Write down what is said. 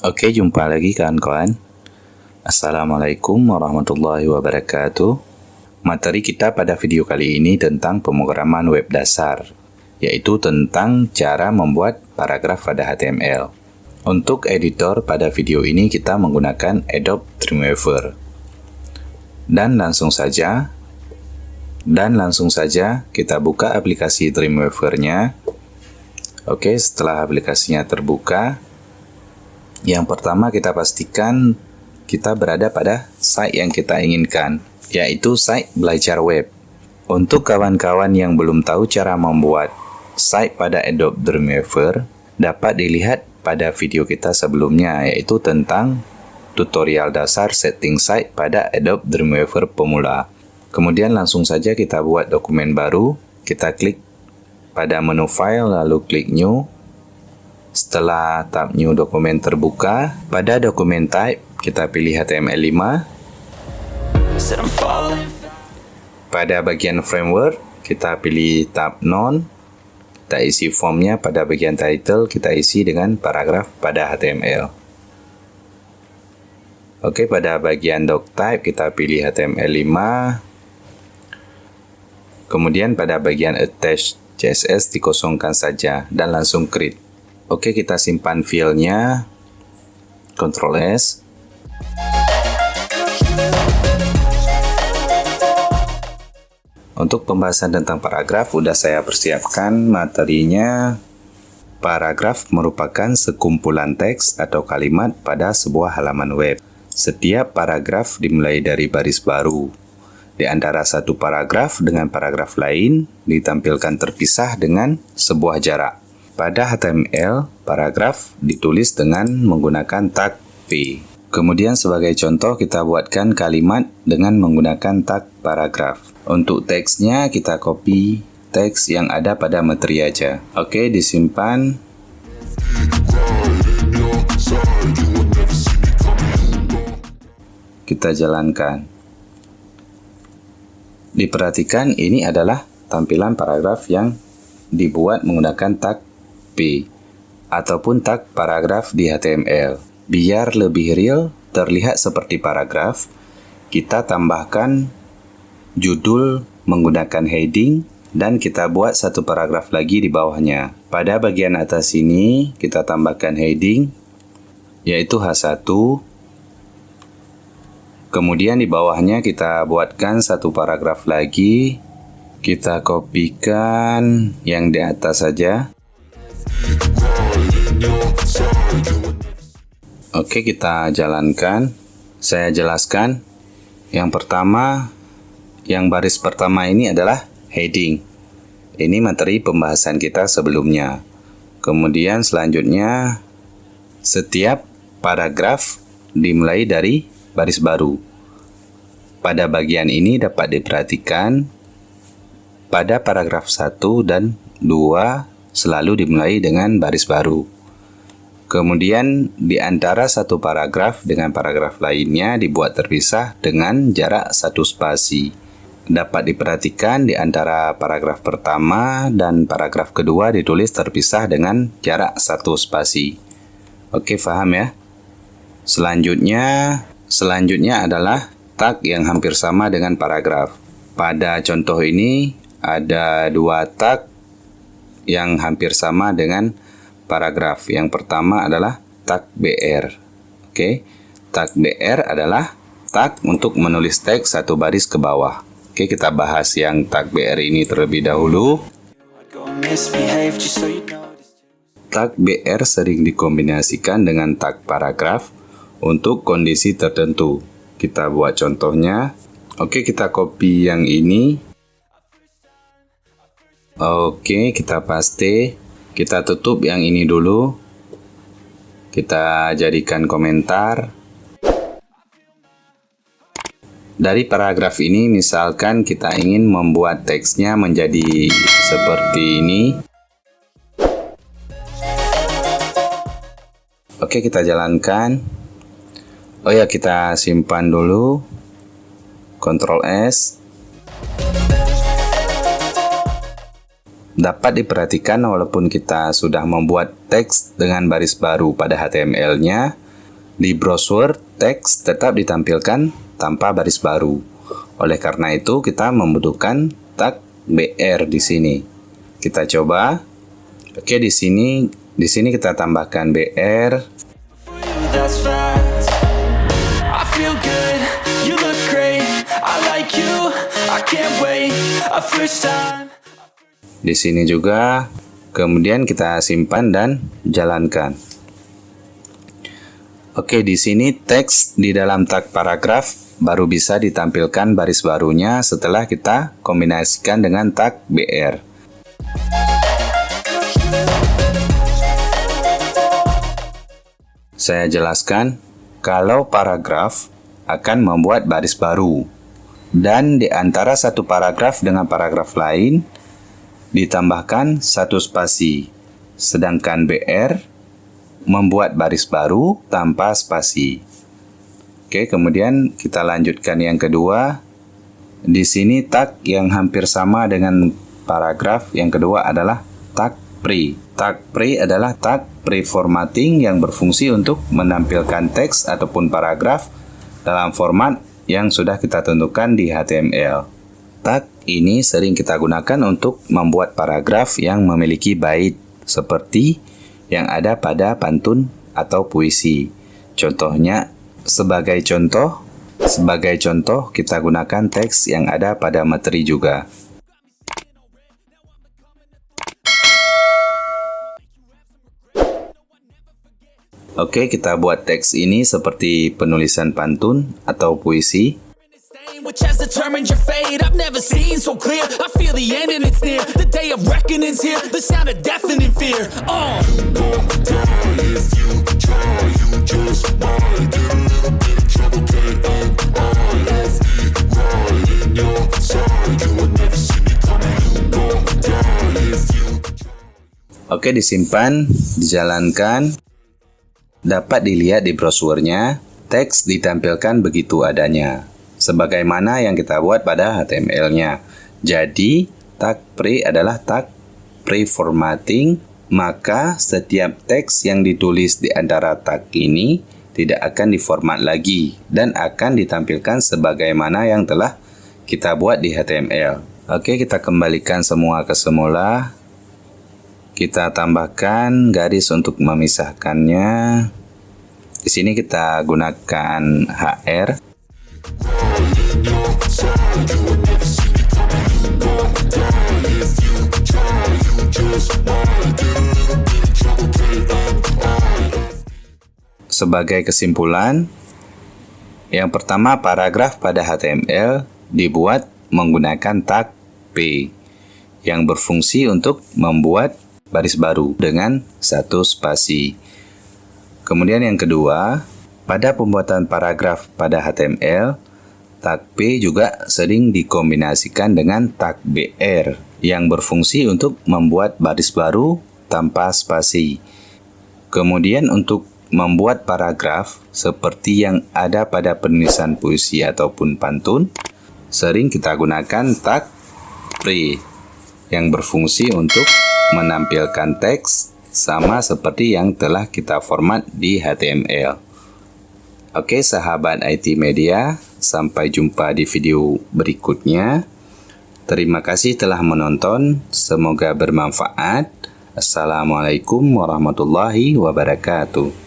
Oke, jumpa lagi kawan-kawan. Assalamualaikum warahmatullahi wabarakatuh. Materi kita pada video kali ini tentang pemrograman web dasar, yaitu tentang cara membuat paragraf pada HTML. Untuk editor pada video ini kita menggunakan Adobe Dreamweaver. Dan langsung saja kita buka aplikasi Dreamweaver-nya. Oke, setelah aplikasinya terbuka, yang pertama kita pastikan kita berada pada site yang kita inginkan, yaitu site belajar web. Untuk kawan-kawan yang belum tahu cara membuat site pada Adobe Dreamweaver, dapat dilihat pada video kita sebelumnya, yaitu tentang tutorial dasar setting site pada Adobe Dreamweaver pemula. Kemudian langsung saja kita buat dokumen baru, kita klik pada menu file lalu klik new. Setelah tab new dokumen terbuka, pada dokumen type kita pilih HTML5. Pada bagian framework kita pilih tab none. Kita isi formnya. Pada bagian title kita isi dengan paragraf pada HTML. Oke, pada bagian doc type kita pilih HTML5. Kemudian pada bagian attach CSS dikosongkan saja dan langsung create. Oke, kita simpan filenya, Ctrl S. Untuk pembahasan tentang paragraf, udah saya persiapkan materinya. Paragraf merupakan sekumpulan teks atau kalimat pada sebuah halaman web. Setiap paragraf dimulai dari baris baru. Di antara satu paragraf dengan paragraf lain ditampilkan terpisah dengan sebuah jarak. Pada HTML, paragraf ditulis dengan menggunakan tag P. Kemudian sebagai contoh kita buatkan kalimat dengan menggunakan tag paragraf. Untuk teksnya kita copy teks yang ada pada materi aja. Oke, disimpan. Kita jalankan. Diperhatikan ini adalah tampilan paragraf yang dibuat menggunakan tag P ataupun tag paragraf di HTML. Biar lebih real, terlihat seperti paragraf, kita tambahkan judul menggunakan heading dan kita buat satu paragraf lagi di bawahnya. Pada bagian atas ini kita tambahkan heading yaitu H1. Kemudian di bawahnya kita buatkan satu paragraf lagi. Kita kopikan yang di atas saja. Oke, kita jalankan. Saya jelaskan. Yang pertama, yang baris pertama ini adalah heading. Ini materi pembahasan kita sebelumnya. Kemudian selanjutnya, setiap paragraf dimulai dari baris baru. Pada bagian ini dapat diperhatikan pada paragraf 1 dan 2 selalu dimulai dengan baris baru. Kemudian di antara satu paragraf dengan paragraf lainnya dibuat terpisah dengan jarak 1 spasi. Dapat diperhatikan di antara paragraf pertama dan paragraf kedua ditulis terpisah dengan jarak 1 spasi. Oke, paham ya? Selanjutnya adalah tag yang hampir sama dengan paragraf. Pada contoh ini ada 2 tag yang hampir sama dengan paragraf. Yang pertama adalah tag BR. Oke, tag BR adalah tag untuk menulis teks satu baris ke bawah. Oke, kita bahas yang tag BR ini terlebih dahulu. Tag BR sering dikombinasikan dengan tag paragraf untuk kondisi tertentu. Kita buat contohnya. Oke, kita copy yang ini. Oke, kita paste. Kita tutup yang ini dulu. Kita jadikan komentar. Dari paragraf ini, misalkan kita ingin membuat teksnya menjadi seperti ini. Oke, kita jalankan. Oh ya, kita simpan dulu. Ctrl S. Dapat diperhatikan walaupun kita sudah membuat teks dengan baris baru pada HTML-nya, Di brosur, teks tetap ditampilkan tanpa baris baru. Oleh karena itu, kita membutuhkan tag BR di sini. Kita coba. Oke, di sini kita tambahkan BR. That's fact. I feel good, you look great. I like you, I can't wait. A first time. Di sini juga, kemudian kita simpan dan jalankan. Oke, di sini teks di dalam tag paragraf baru bisa ditampilkan baris barunya setelah kita kombinasikan dengan tag BR. Saya jelaskan, kalau paragraf akan membuat baris baru, dan di antara satu paragraf dengan paragraf lain ditambahkan satu spasi, sedangkan BR membuat baris baru tanpa spasi. Oke, kemudian kita lanjutkan yang kedua. Di sini tag yang hampir sama dengan paragraf yang kedua adalah tag pre. Tag pre adalah tag pre-formatting yang berfungsi untuk menampilkan teks ataupun paragraf dalam format yang sudah kita tentukan di HTML. Tag ini sering kita gunakan untuk membuat paragraf yang memiliki bait seperti yang ada pada pantun atau puisi. Contohnya, sebagai contoh kita gunakan teks yang ada pada materi juga. Oke, kita buat teks ini seperti penulisan pantun atau puisi. Which has determined your fate. I've never seen so clear. I feel the end and it's near. The day of reckoning's here. The sound of deafening fear. Oke, disimpan, dijalankan. Dapat dilihat di brosurnya, teks ditampilkan begitu adanya, sebagaimana yang kita buat pada HTML-nya. Jadi, tag pre adalah tag pre-formatting, maka setiap teks yang ditulis di antara tag ini tidak akan diformat lagi dan akan ditampilkan sebagaimana yang telah kita buat di HTML. Oke, kita kembalikan semua ke semula. Kita tambahkan garis untuk memisahkannya. Di sini kita gunakan HR. Sebagai kesimpulan, yang pertama, paragraf pada HTML dibuat menggunakan tag P yang berfungsi untuk membuat baris baru dengan satu spasi. Kemudian yang kedua, pada pembuatan paragraf pada HTML, tag P juga sering dikombinasikan dengan tag BR yang berfungsi untuk membuat baris baru tanpa spasi. Kemudian untuk membuat paragraf seperti yang ada pada penulisan puisi ataupun pantun, sering kita gunakan tag pre yang berfungsi untuk menampilkan teks sama seperti yang telah kita format di HTML. Oke, sahabat IT Media, sampai jumpa di video berikutnya. Terima kasih telah menonton, semoga bermanfaat. Assalamualaikum warahmatullahi wabarakatuh.